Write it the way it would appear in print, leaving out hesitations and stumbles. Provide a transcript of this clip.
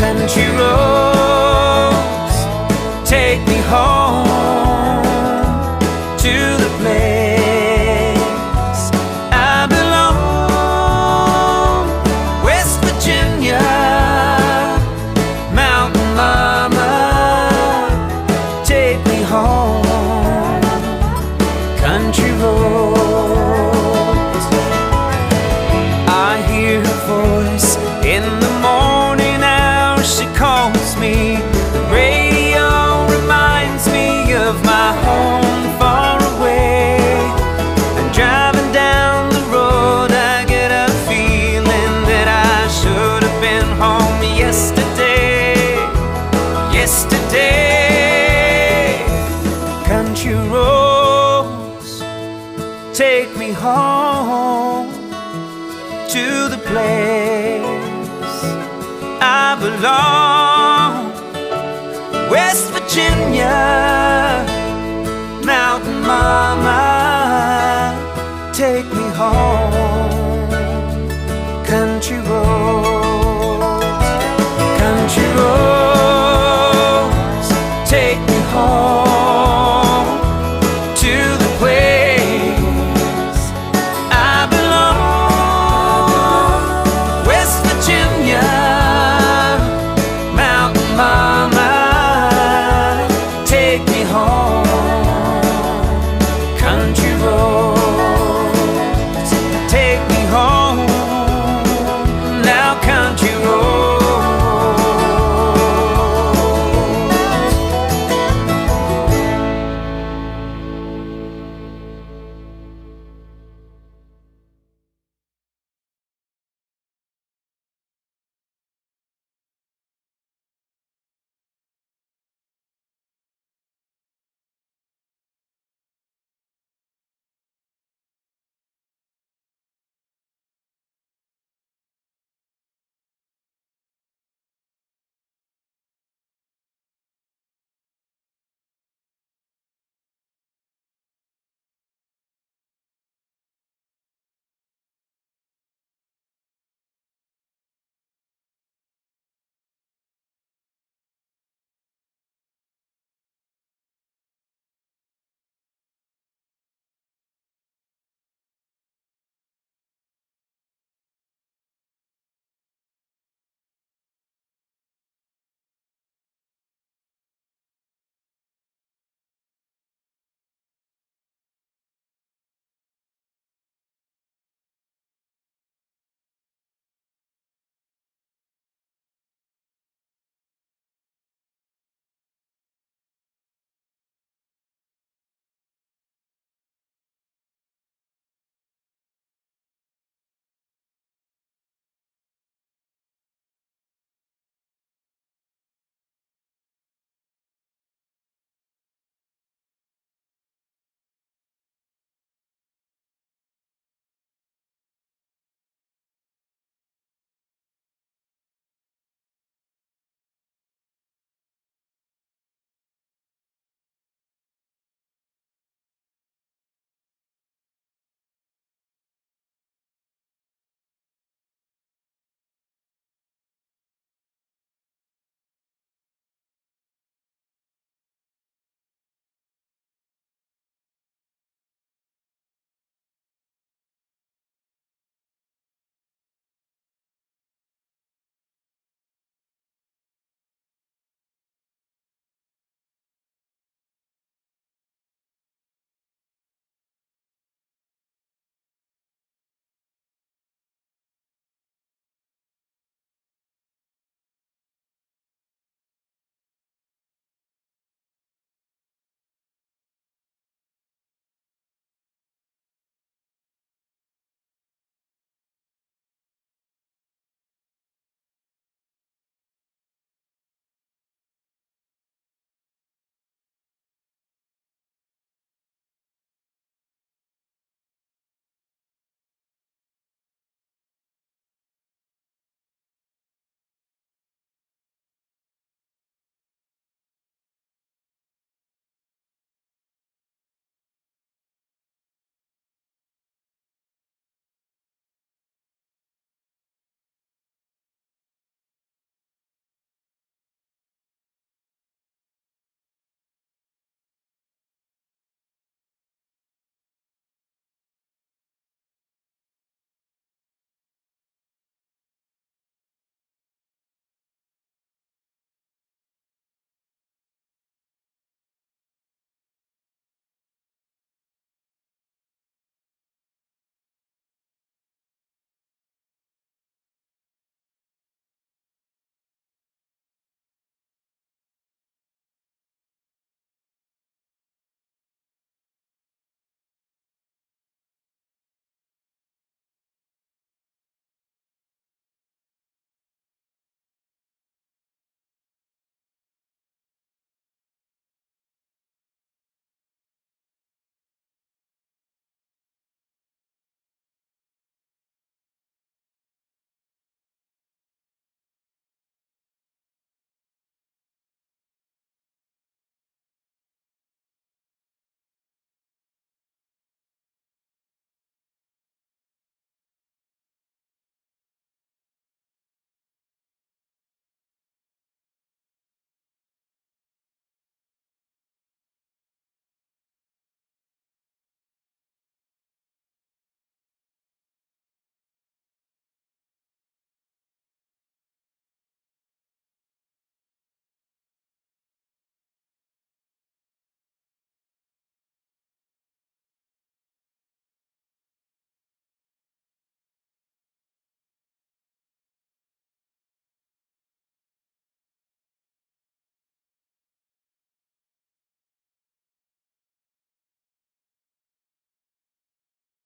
Country roads take me home to the place I belong. West Virginia, Mountain Mama, take me home. Country roads. I hear her voice in the morning hour. She calls me. The radio reminds me of my home far away. And driving down the road, I get a feeling that I should have been home yesterday. Yesterday. Country roads take me home to the place I belong. West Virginia, Mountain Mama, take me home.